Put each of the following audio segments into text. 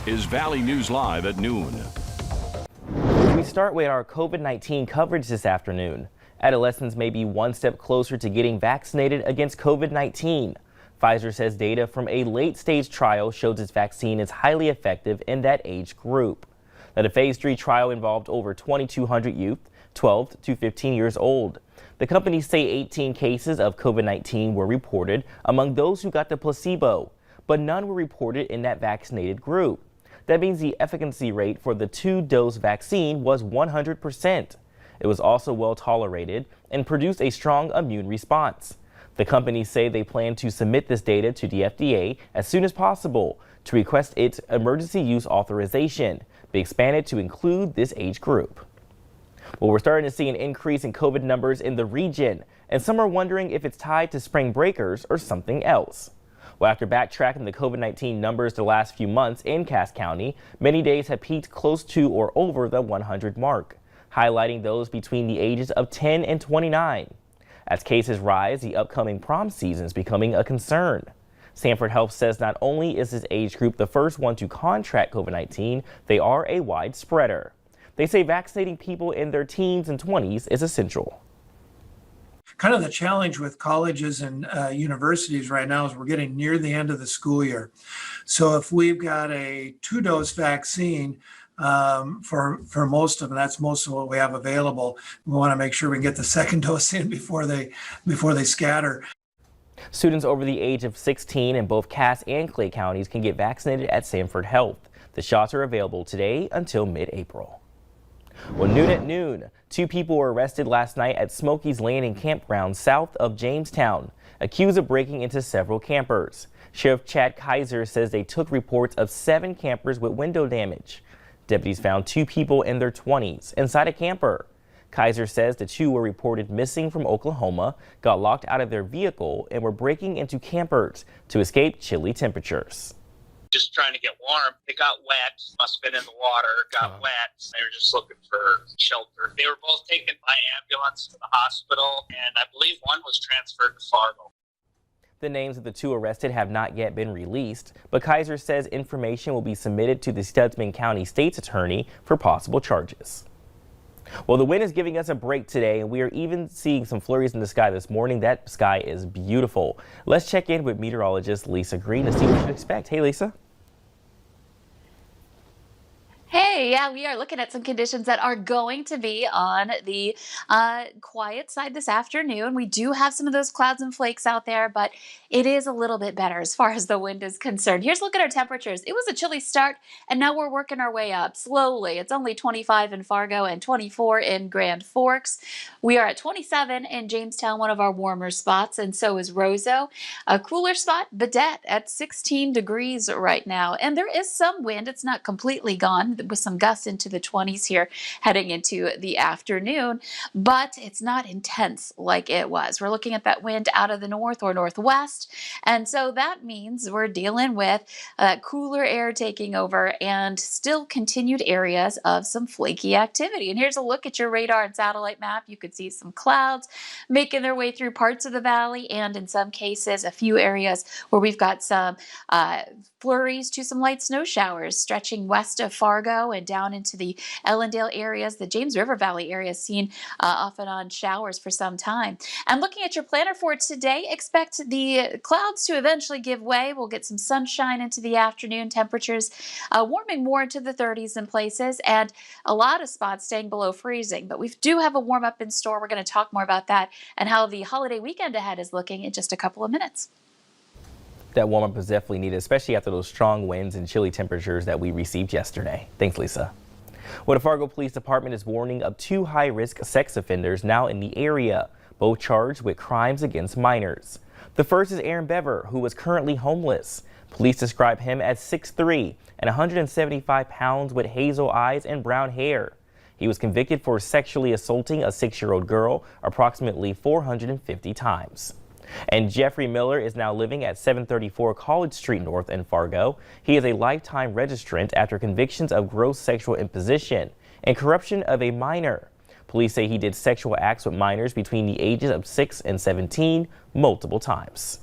is Valley News Live at noon. We start with our COVID-19 coverage this afternoon. Adolescents may be one step closer to getting vaccinated against COVID-19. Pfizer says data from a late-stage trial shows its vaccine is highly effective in that age group. Now, the phase 3 trial involved over 2,200 youth, 12 to 15 years old. The companies say 18 cases of COVID-19 were reported among those who got the placebo, but none were reported in that vaccinated group. That means the efficacy rate for the 2-dose vaccine was 100%. It was also well tolerated and produced a strong immune response. The companies say they plan to submit this data to the FDA as soon as possible to request its emergency use authorization be expanded to include this age group. Well, we're starting to see an increase in COVID numbers in the region, and some are wondering if it's tied to spring breakers or something else. Well, after backtracking the COVID-19 numbers the last few months in Cass County, many days have peaked close to or over the 100 mark, highlighting those between the ages of 10 and 29. As cases rise, the upcoming prom season is becoming a concern. Sanford Health says not only is this age group the first one to contract COVID-19, they are a wide spreader. They say vaccinating people in their teens and 20s is essential. Kind of the challenge with colleges and universities right now is we're getting near the end of the school year. So if we've got a 2-dose vaccine for most of them, that's most of what we have available. We want to make sure we can get the second dose in before they scatter. Students over the age of 16 in both Cass and Clay counties can get vaccinated at Sanford Health. The shots are available today until mid-April. Well, noon at noon, 2 people were arrested last night at Smoky's Landing campground south of Jamestown, accused of breaking into several campers. Sheriff Chad Kaiser says they took reports of 7 campers with window damage. Deputies found 2 people in their 20s inside a camper. Kaiser says the 2 were reported missing from Oklahoma, got locked out of their vehicle, and were breaking into campers to escape chilly temperatures. Just trying to get warm. They got wet, must have been in the water, got wet. They were just looking for shelter. They were both taken by ambulance to the hospital, and I believe one was transferred to Fargo. The names of the 2 arrested have not yet been released, but Kaiser says information will be submitted to the Stutsman County State's Attorney for possible charges. Well, the wind is giving us a break today, and we are even seeing some flurries in the sky this morning. That sky is beautiful. Let's check in with meteorologist Lisa Green to see what you expect. Hey, Lisa. Hey, yeah, we are looking at some conditions that are going to be on the quiet side this afternoon. We do have some of those clouds and flakes out there, but it is a little bit better as far as the wind is concerned. Here's a look at our temperatures. It was a chilly start, and now we're working our way up slowly. It's only 25 in Fargo and 24 in Grand Forks. We are at 27 in Jamestown, one of our warmer spots, and so is Roseau. A cooler spot, Badette, at 16 degrees right now. And there is some wind. It's not completely gone, with some gusts into the 20s here heading into the afternoon, but it's not intense like it was. We're looking at that wind out of the north or northwest, and so that means we're dealing with cooler air taking over and still continued areas of some flaky activity. And here's a look at your radar and satellite map. You could see some clouds making their way through parts of the valley, and in some cases a few areas where we've got some flurries to some light snow showers stretching west of Fargo and down into the Ellendale areas. The James River Valley area has seen off and on showers for some time. And looking at your planner for today, expect the clouds to eventually give way. We'll get some sunshine into the afternoon, temperatures warming more into the 30s in places, and a lot of spots staying below freezing. But we do have a warm up in store. We're going to talk more about that and how the holiday weekend ahead is looking in just a couple of minutes. That warm up is definitely needed, especially after those strong winds and chilly temperatures that we received yesterday. Thanks, Lisa. Well, the Fargo Police Department is warning of 2 high-risk sex offenders now in the area, both charged with crimes against minors. The first is Aaron Bever, who is currently homeless. Police describe him as 6'3" and 175 pounds with hazel eyes and brown hair. He was convicted for sexually assaulting a 6-year-old girl approximately 450 times. And Jeffrey Miller is now living at 734 College Street North in Fargo. He is a lifetime registrant after convictions of gross sexual imposition and corruption of a minor. Police say he did sexual acts with minors between the ages of 6 and 17 multiple times.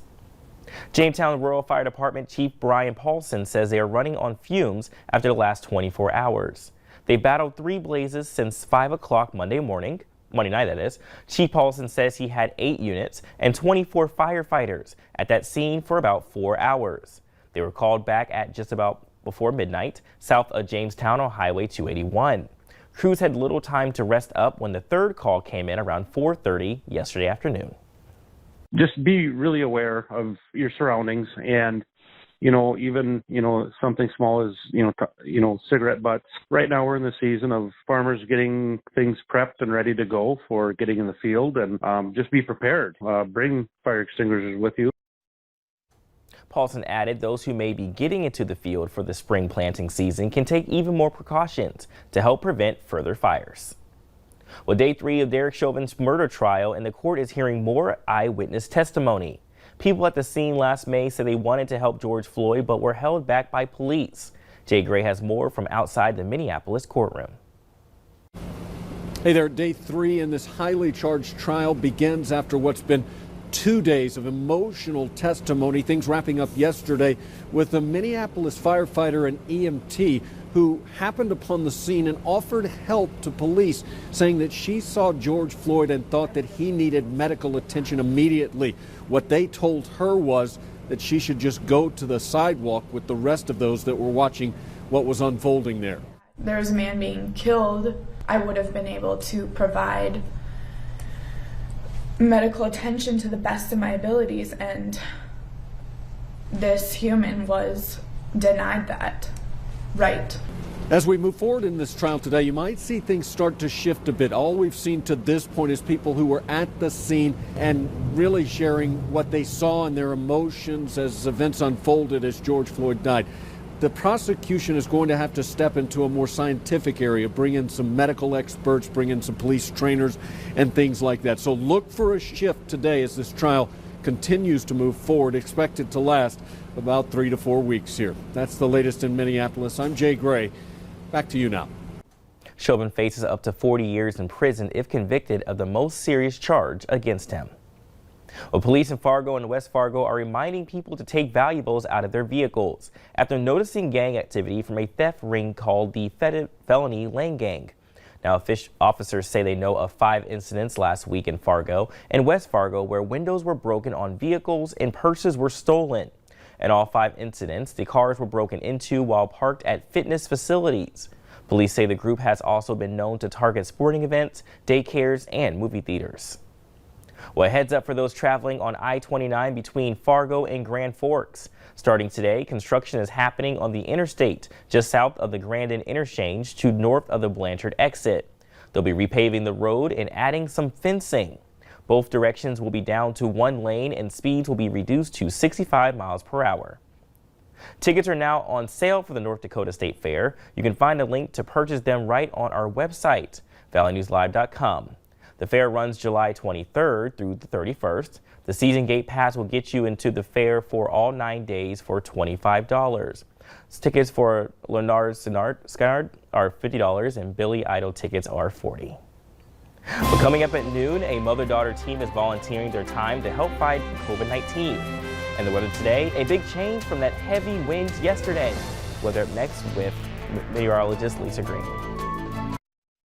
Jamestown Rural Fire Department Chief Brian Paulson says they are running on fumes after the last 24 hours. They battled 3 blazes since 5 o'clock Monday night that is. Chief Paulson says he had 8 units and 24 firefighters at that scene for about 4 hours. They were called back at just about before midnight south of Jamestown on Highway 281. Crews had little time to rest up when the third call came in around 4:30 yesterday afternoon. Just be really aware of your surroundings, and even something small as cigarette butts. Right now we're in the season of farmers getting things prepped and ready to go for getting in the field, and just be prepared. Bring fire extinguishers with you. Paulson added those who may be getting into the field for the spring planting season can take even more precautions to help prevent further fires. Well, day 3 of Derek Chauvin's murder trial, and the court is hearing more eyewitness testimony. People at the scene last May said they wanted to help George Floyd but were held back by police. Jay Gray has more from outside the Minneapolis courtroom. Hey there, day 3 in this highly charged trial begins after what's been 2 days of emotional testimony. Things wrapping up yesterday with a Minneapolis firefighter and EMT who happened upon the scene and offered help to police, saying that she saw George Floyd and thought that he needed medical attention immediately. What they told her was that she should just go to the sidewalk with the rest of those that were watching what was unfolding there. There's a man being killed. I would have been able to provide medical attention to the best of my abilities, and this human was denied that right. As we move forward in this trial today, you might see things start to shift a bit. All we've seen to this point is people who were at the scene and really sharing what they saw and their emotions as events unfolded as George Floyd died. The prosecution is going to have to step into a more scientific area, bring in some medical experts, bring in some police trainers and things like that. So look for a shift today as this trial continues to move forward, expected to last about 3 to 4 weeks here. That's the latest in Minneapolis. I'm Jay Gray. Back to you now. Shovin faces up to 40 years in prison if convicted of the most serious charge against him. Well, police in Fargo and West Fargo are reminding people to take valuables out of their vehicles after noticing gang activity from a theft ring called the Felony Lane Gang. Now, officers say they know of 5 incidents last week in Fargo and West Fargo where windows were broken on vehicles and purses were stolen. In all 5 incidents, the cars were broken into while parked at fitness facilities. Police say the group has also been known to target sporting events, daycares, and movie theaters. Well, heads up for those traveling on I-29 between Fargo and Grand Forks. Starting today, construction is happening on the interstate just south of the Grandin interchange to north of the Blanchard exit. They'll be repaving the road and adding some fencing. Both directions will be down to 1 lane and speeds will be reduced to 65 miles per hour. Tickets are now on sale for the North Dakota State Fair. You can find a link to purchase them right on our website, valleynewslive.com. The fair runs July 23rd through the 31st. The season gate pass will get you into the fair for all 9 days for $25. Tickets for Leonard Skinard are $50 and Billy Idol tickets are $40. Well, coming up at noon, a mother-daughter team is volunteering their time to help fight COVID-19. And the weather today, a big change from that heavy wind yesterday. Weather up next with meteorologist Lisa Green.